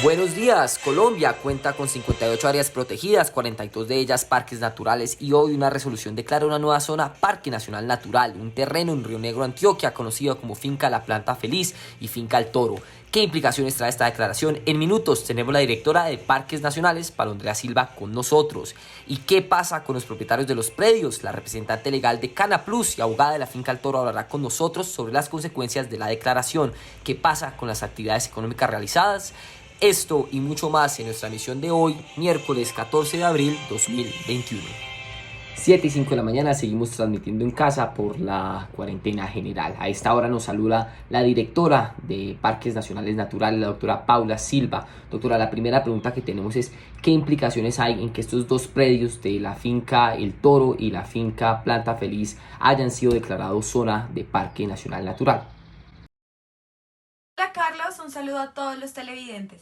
Buenos días, Colombia cuenta con 58 áreas protegidas, 42 de ellas parques naturales y hoy una resolución declara una nueva zona Parque Nacional Natural, un terreno en Río Negro, Antioquia, conocido como Finca La Planta Feliz y Finca El Toro. ¿Qué implicaciones trae esta declaración? En minutos tenemos la directora de Parques Nacionales, Palondrea Silva, con nosotros. ¿Y qué pasa con los propietarios de los predios? La representante legal de Cana Plus y abogada de la Finca El Toro hablará con nosotros sobre las consecuencias de la declaración. ¿Qué pasa con las actividades económicas realizadas? Esto y mucho más en nuestra emisión de hoy, miércoles 14 de abril 2021. 7 y 5 de la mañana seguimos transmitiendo en casa por la cuarentena general. A esta hora nos saluda la directora de Parques Nacionales Naturales, la doctora Paula Silva. Doctora, la primera pregunta que tenemos es ¿qué implicaciones hay en que estos dos predios de la finca El Toro y la finca Planta Feliz hayan sido declarados zona de Parque Nacional Natural? Hola Carlos, un saludo a todos los televidentes.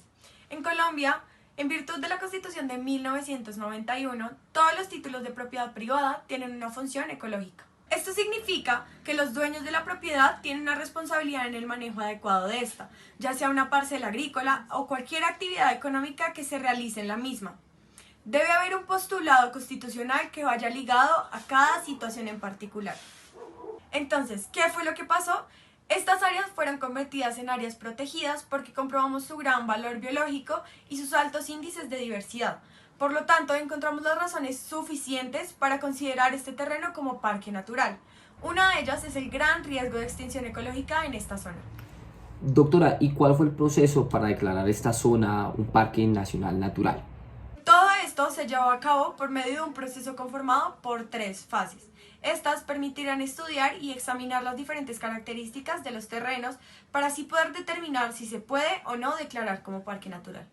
En Colombia, en virtud de la Constitución de 1991, todos los títulos de propiedad privada tienen una función ecológica. Esto significa que los dueños de la propiedad tienen una responsabilidad en el manejo adecuado de esta, ya sea una parcela agrícola o cualquier actividad económica que se realice en la misma. Debe haber un postulado constitucional que vaya ligado a cada situación en particular. Entonces, ¿qué fue lo que pasó? Estas áreas fueron convertidas en áreas protegidas porque comprobamos su gran valor biológico y sus altos índices de diversidad. Por lo tanto, encontramos las razones suficientes para considerar este terreno como parque natural. Una de ellas es el gran riesgo de extinción ecológica en esta zona. Doctora, ¿y cuál fue el proceso para declarar esta zona un parque nacional natural? Todo esto se llevó a cabo por medio de un proceso conformado por tres fases. Estas permitirán estudiar y examinar las diferentes características de los terrenos para así poder determinar si se puede o no declarar como parque natural.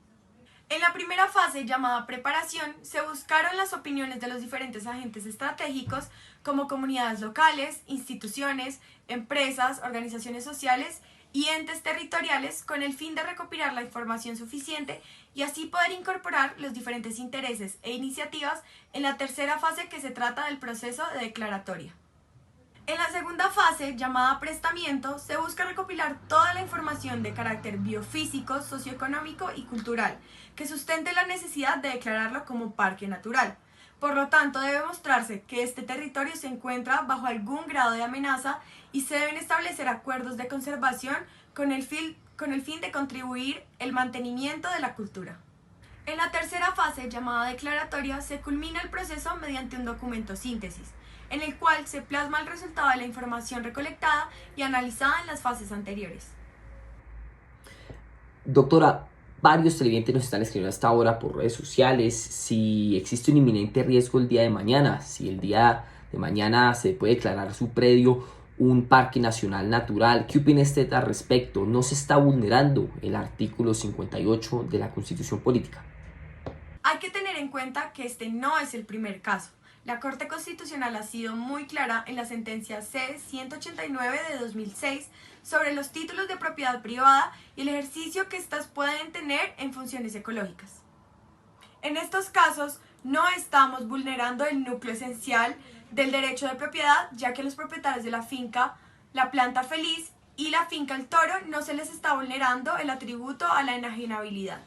En la primera fase, llamada preparación, se buscaron las opiniones de los diferentes agentes estratégicos como comunidades locales, instituciones, empresas, organizaciones sociales y entes territoriales con el fin de recopilar la información suficiente y así poder incorporar los diferentes intereses e iniciativas en la tercera fase que se trata del proceso de declaratoria. En la segunda fase, llamada aprestamiento, se busca recopilar toda la información de carácter biofísico, socioeconómico y cultural que sustente la necesidad de declararlo como parque natural. Por lo tanto, debe mostrarse que este territorio se encuentra bajo algún grado de amenaza y se deben establecer acuerdos de conservación con el fin de contribuir el mantenimiento de la cultura. En la tercera fase, llamada declaratoria, se culmina el proceso mediante un documento síntesis, en el cual se plasma el resultado de la información recolectada y analizada en las fases anteriores. Doctora, varios televidentes nos están escribiendo hasta ahora por redes sociales si existe un inminente riesgo el día de mañana, si el día de mañana se puede declarar su predio un parque nacional natural. ¿Qué opina usted al respecto? ¿No se está vulnerando el artículo 58 de la Constitución Política? Hay que tener en cuenta que este no es el primer caso. La Corte Constitucional ha sido muy clara en la sentencia C-189 de 2006 sobre los títulos de propiedad privada y el ejercicio que éstas pueden tener en funciones ecológicas. En estos casos, no estamos vulnerando el núcleo esencial del derecho de propiedad, ya que los propietarios de la finca, la planta feliz y la finca El Toro no se les está vulnerando el atributo a la enajenabilidad.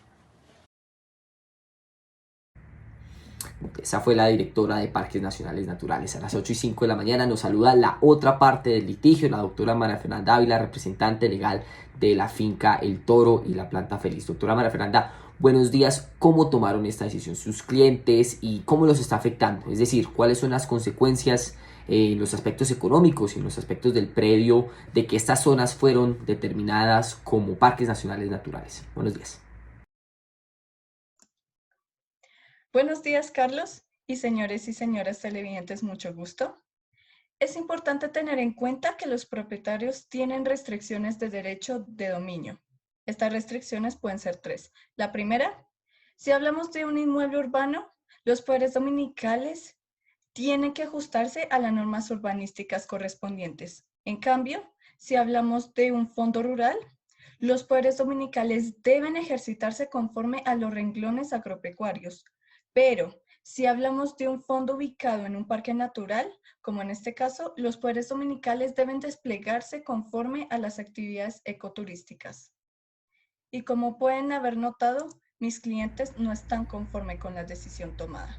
Esa fue la directora de Parques Nacionales Naturales. A las 8 y 5 de la mañana nos saluda la otra parte del litigio, la doctora María Fernanda Ávila, representante legal de la finca El Toro y la Planta Feliz. Doctora María Fernanda, buenos días. ¿Cómo tomaron esta decisión sus clientes y cómo los está afectando? Es decir, ¿cuáles son las consecuencias en los aspectos económicos y en los aspectos del predio de que estas zonas fueron determinadas como parques nacionales naturales? Buenos días. Buenos días, Carlos, y señoras televidentes, mucho gusto. Es importante tener en cuenta que los propietarios tienen restricciones de derecho de dominio. Estas restricciones pueden ser tres. La primera, si hablamos de un inmueble urbano, los poderes dominicales tienen que ajustarse a las normas urbanísticas correspondientes. En cambio, si hablamos de un fondo rural, los poderes dominicales deben ejercitarse conforme a los renglones agropecuarios. Pero si hablamos de un fondo ubicado en un parque natural, como en este caso, los poderes dominicales deben desplegarse conforme a las actividades ecoturísticas. Y como pueden haber notado, mis clientes no están conformes con la decisión tomada.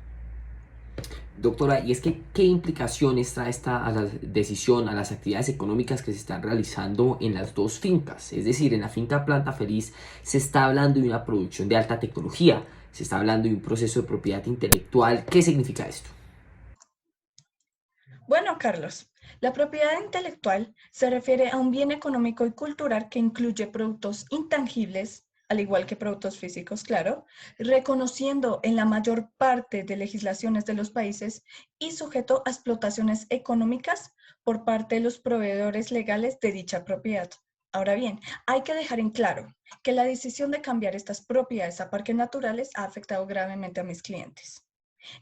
Doctora, y es que, ¿qué implicaciones trae esta a la decisión, a las actividades económicas que se están realizando en las dos fincas? Es decir, en la finca Planta Feliz se está hablando de una producción de alta tecnología, se está hablando de un proceso de propiedad intelectual. ¿Qué significa esto? Bueno, Carlos, la propiedad intelectual se refiere a un bien económico y cultural que incluye productos intangibles, al igual que productos físicos, claro, reconociendo en la mayor parte de legislaciones de los países y sujeto a explotaciones económicas por parte de los proveedores legales de dicha propiedad. Ahora bien, hay que dejar en claro que la decisión de cambiar estas propiedades a parques naturales ha afectado gravemente a mis clientes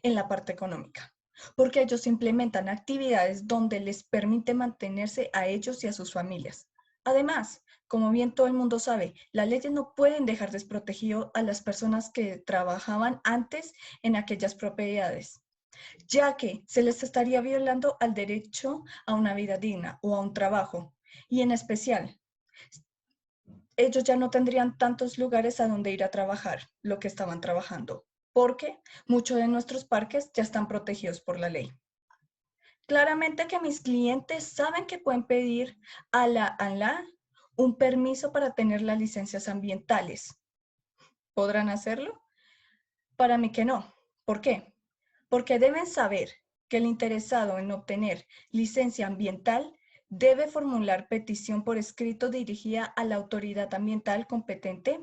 en la parte económica, porque ellos implementan actividades donde les permite mantenerse a ellos y a sus familias. Además, como bien todo el mundo sabe, las leyes no pueden dejar desprotegido a las personas que trabajaban antes en aquellas propiedades, ya que se les estaría violando al derecho a una vida digna o a un trabajo, y en especial, ellos ya no tendrían tantos lugares a donde ir a trabajar lo que estaban trabajando, porque muchos de nuestros parques ya están protegidos por la ley. Claramente que mis clientes saben que pueden pedir a la ANLA un permiso para tener las licencias ambientales. ¿Podrán hacerlo? Para mí que no. ¿Por qué? Porque deben saber que el interesado en obtener licencia ambiental debe formular petición por escrito dirigida a la autoridad ambiental competente,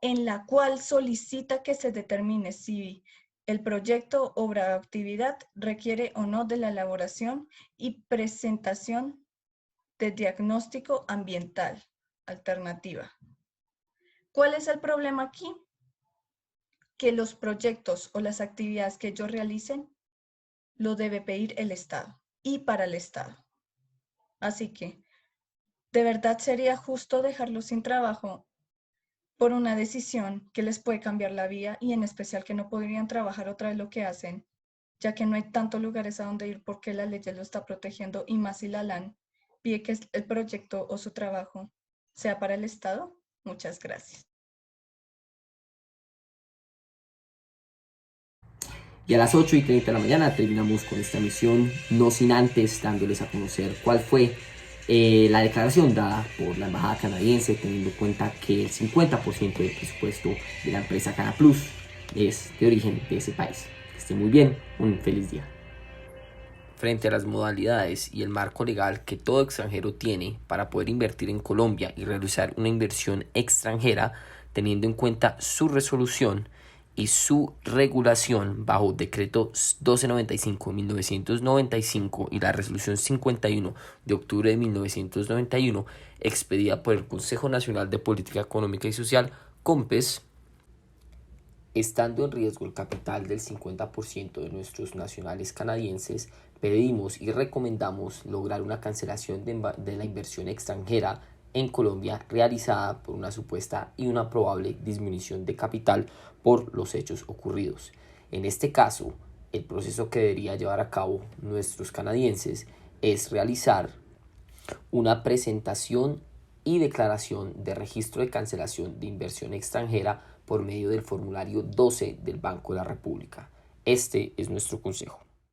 en la cual solicita que se determine si el proyecto, obra o actividad requiere o no de la elaboración y presentación de diagnóstico ambiental alternativa. ¿Cuál es el problema aquí? Que los proyectos o las actividades que ellos realicen lo debe pedir el Estado y para el Estado. Así que, ¿de verdad sería justo dejarlos sin trabajo por una decisión que les puede cambiar la vida y en especial que no podrían trabajar otra vez lo que hacen, ya que no hay tantos lugares a donde ir porque la ley lo está protegiendo y más si la LAN pide que el proyecto o su trabajo sea para el Estado? Muchas gracias. Y a las 8:30 de la mañana terminamos con esta emisión, no sin antes dándoles a conocer cuál fue la declaración dada por la embajada canadiense, teniendo en cuenta que el 50% del presupuesto de la empresa Canaplus es de origen de ese país. Que esté muy bien, un feliz día. Frente a las modalidades y el marco legal que todo extranjero tiene para poder invertir en Colombia y realizar una inversión extranjera, teniendo en cuenta su resolución y su regulación bajo decreto 1295 de 1995 y la resolución 51 de octubre de 1991 expedida por el Consejo Nacional de Política Económica y Social, COMPES, estando en riesgo el capital del 50% de nuestros nacionales canadienses, pedimos y recomendamos lograr una cancelación de la inversión extranjera en Colombia realizada por una supuesta y una probable disminución de capital por los hechos ocurridos. En este caso, el proceso que debería llevar a cabo nuestros canadienses es realizar una presentación y declaración de registro de cancelación de inversión extranjera por medio del formulario 12 del Banco de la República. Este es nuestro consejo.